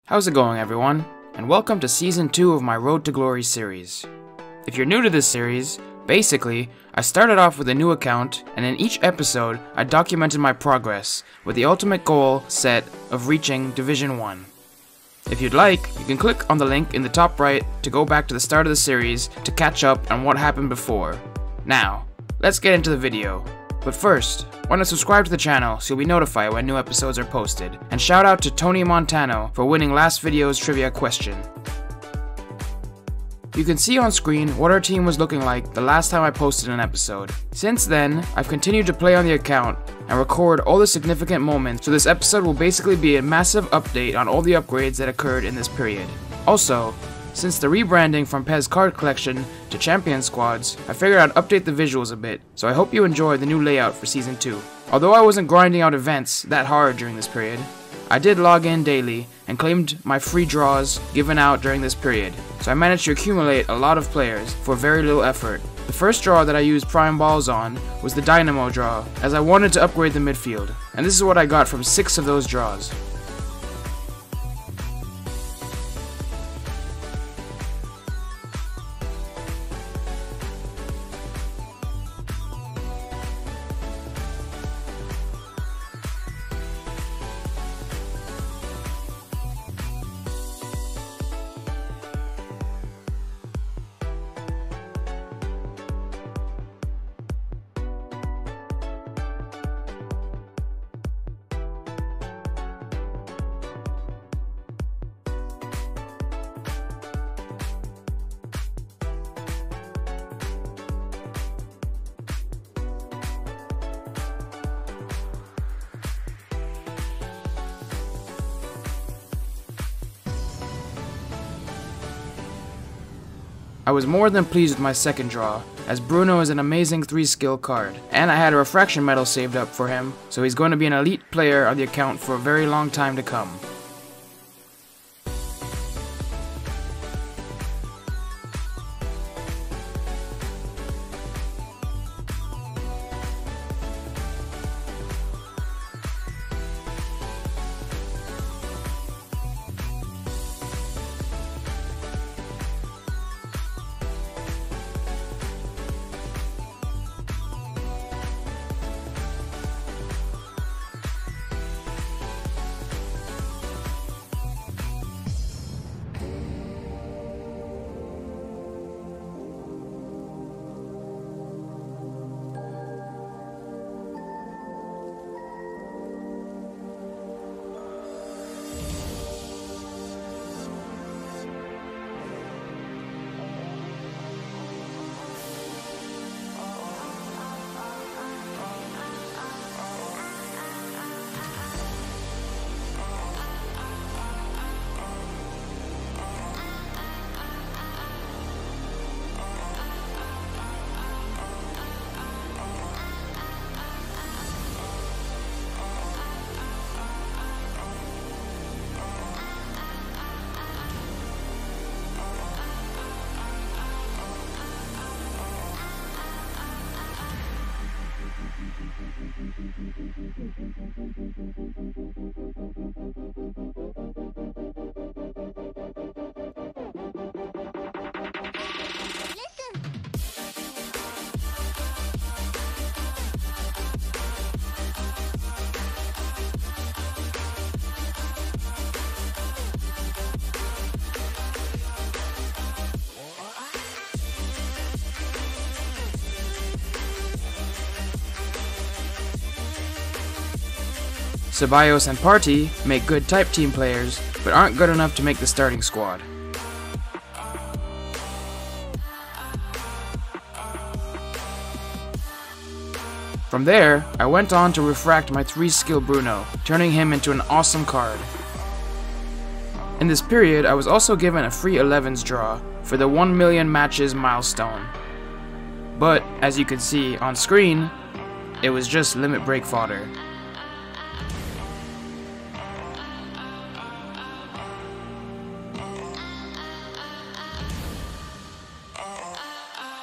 How's it going, everyone? And welcome to Season 2 of my Road to Glory series. If you're new to this series, basically, I started off with a new account, and in each episode, I documented my progress, with the ultimate goal set of reaching Division 1. If you'd like, you can click on the link in the top right to go back to the start of the series to catch up on what happened before. Now, let's get into the video. But first, why not subscribe to the channel so you'll be notified when new episodes are posted, and shout out to Tony Montano for winning last video's trivia question. You can see on screen what our team was looking like the last time I posted an episode. Since then, I've continued to play on the account and record all the significant moments, so this episode will basically be a massive update on all the upgrades that occurred in this period. Also, since the rebranding from PES Card Collection to Champion Squads, I figured I'd update the visuals a bit, so I hope you enjoy the new layout for Season 2. Although I wasn't grinding out events that hard during this period, I did log in daily and claimed my free draws given out during this period, so I managed to accumulate a lot of players for very little effort. The first draw that I used prime balls on was the Dynamo draw, as I wanted to upgrade the midfield, and this is what I got from 6 of those draws. I was more than pleased with my second draw, as Bruno is an amazing 3-skill card, and I had a refraction medal saved up for him, so he's going to be an elite player on the account for a very long time to come. Ceballos and Partey make good type team players, but aren't good enough to make the starting squad. From there, I went on to refract my 3-skill Bruno, turning him into an awesome card. In this period, I was also given a free 11s draw for the 1 million matches milestone. But, as you can see on screen, it was just limit break fodder.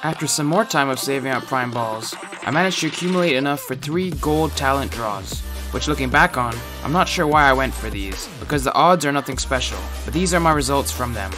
After some more time of saving up prime balls, I managed to accumulate enough for 3 gold talent draws. which looking back on, I'm not sure why I went for these, because the odds are nothing special, but these are my results from them.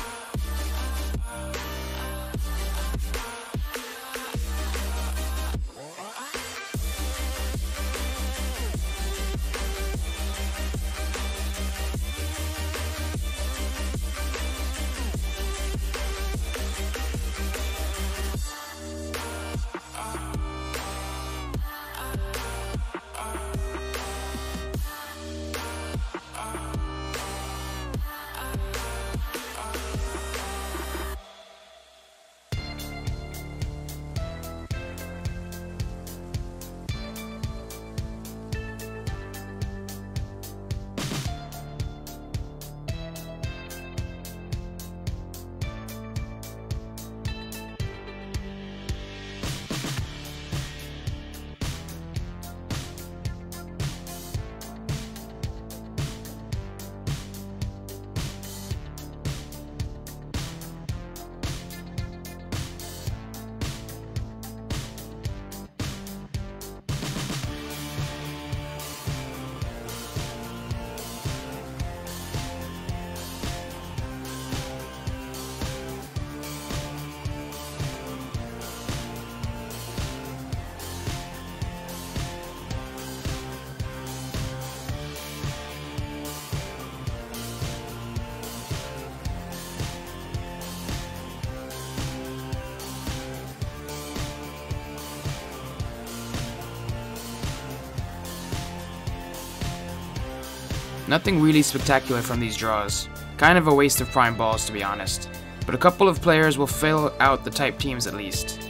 Nothing really spectacular from these draws. Kind of a waste of prime balls, to be honest. But a couple of players will fill out the type teams at least.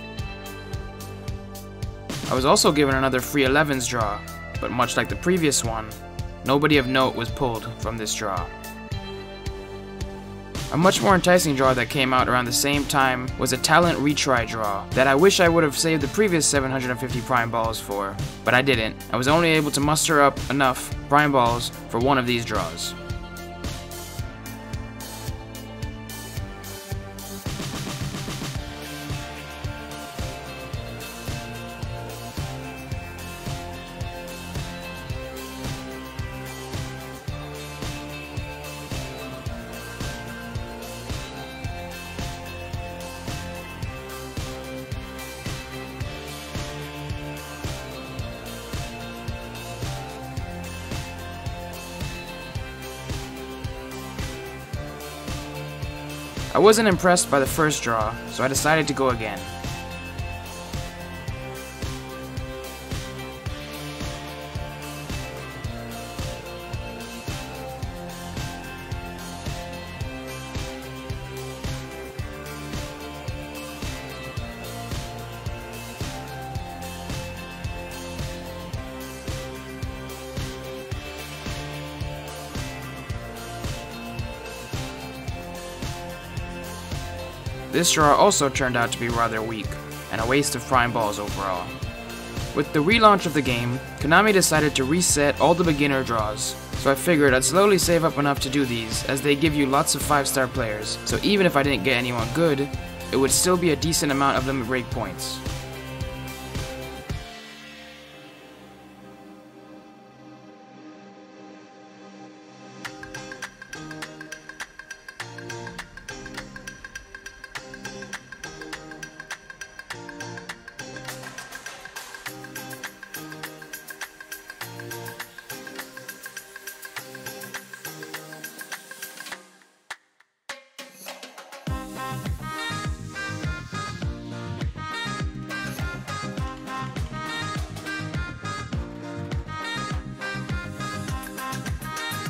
I was also given another free 11s draw, but much like the previous one, nobody of note was pulled from this draw. A much more enticing draw that came out around the same time was a talent retry draw that I wish I would have saved the previous 750 prime balls for, but I didn't. I was only able to muster up enough prime balls for one of these draws. I wasn't impressed by the first draw, so I decided to go again. This draw also turned out to be rather weak, and a waste of prime balls overall. With the relaunch of the game, Konami decided to reset all the beginner draws, so I figured I'd slowly save up enough to do these, as they give you lots of 5-star players, so even if I didn't get anyone good, it would still be a decent amount of limit break points.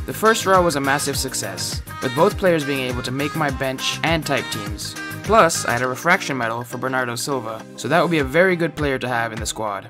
The first draw was a massive success, with both players being able to make my bench and type teams. Plus, I had a refraction medal for Bernardo Silva, so that would be a very good player to have in the squad.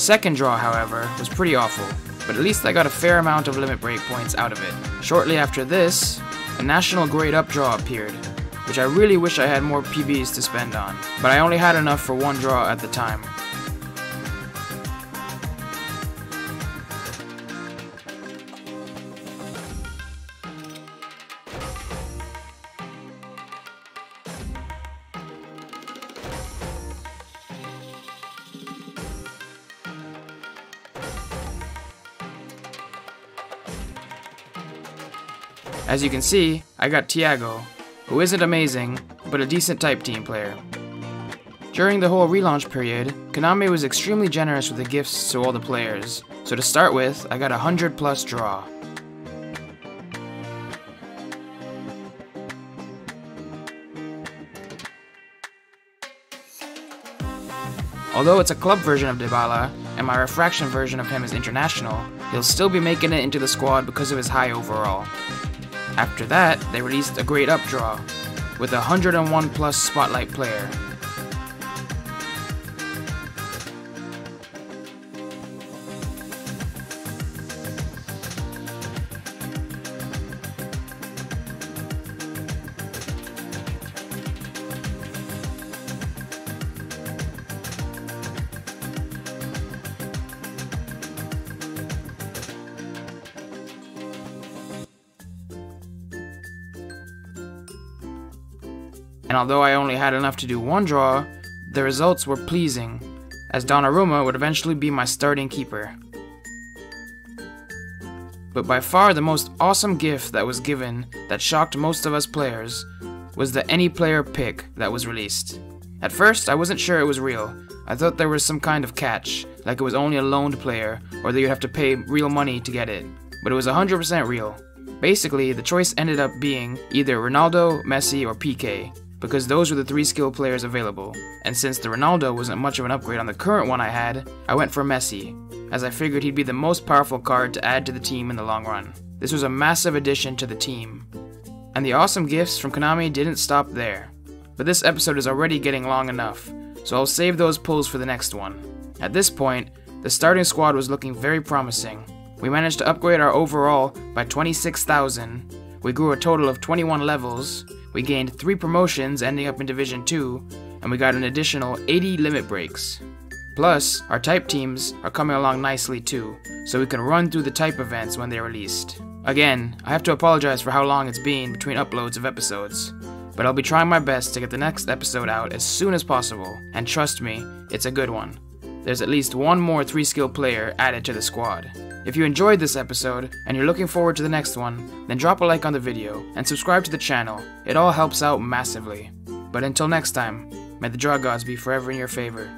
second draw, however, was pretty awful, but at least I got a fair amount of limit break points out of it. Shortly after this, a national grade up draw appeared, which I really wish I had more PBs to spend on, but I only had enough for one draw at the time. As you can see, I got Thiago, who isn't amazing, but a decent type team player. During the whole relaunch period, Konami was extremely generous with the gifts to all the players, so to start with, I got a 100+ draw. Although it's a club version of Dybala, and my refraction version of him is international, he'll still be making it into the squad because of his high overall. After that, they released a grade up draw, with a 101+ spotlight player. And although I only had enough to do one draw, the results were pleasing, as Donnarumma would eventually be my starting keeper. But by far the most awesome gift that was given that shocked most of us players was the any player pick that was released. At first, I wasn't sure it was real. I thought there was some kind of catch, like it was only a loaned player, or that you'd have to pay real money to get it. But it was 100% real. Basically, the choice ended up being either Ronaldo, Messi, or PK, because those were the 3 skill players available, and since the Ronaldo wasn't much of an upgrade on the current one I had, I went for Messi, as I figured he'd be the most powerful card to add to the team in the long run. This was a massive addition to the team. And the awesome gifts from Konami didn't stop there. But this episode is already getting long enough, so I'll save those pulls for the next one. At this point, the starting squad was looking very promising. We managed to upgrade our overall by 26,000, we grew a total of 21 levels, we gained 3 promotions ending up in Division 2, and we got an additional 80 limit breaks. Plus, our type teams are coming along nicely too, so we can run through the type events when they're released. Again, I have to apologize for how long it's been between uploads of episodes, but I'll be trying my best to get the next episode out as soon as possible, and trust me, it's a good one. There's at least one more 3-skill player added to the squad. If you enjoyed this episode, and you're looking forward to the next one, then drop a like on the video, and subscribe to the channel. It all helps out massively. But until next time, may the draw gods be forever in your favor.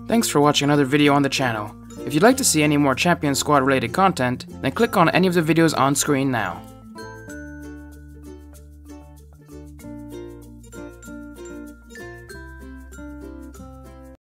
Thanks for watching another video on the channel. If you'd like to see any more Champion Squad related content, then click on any of the videos on screen now.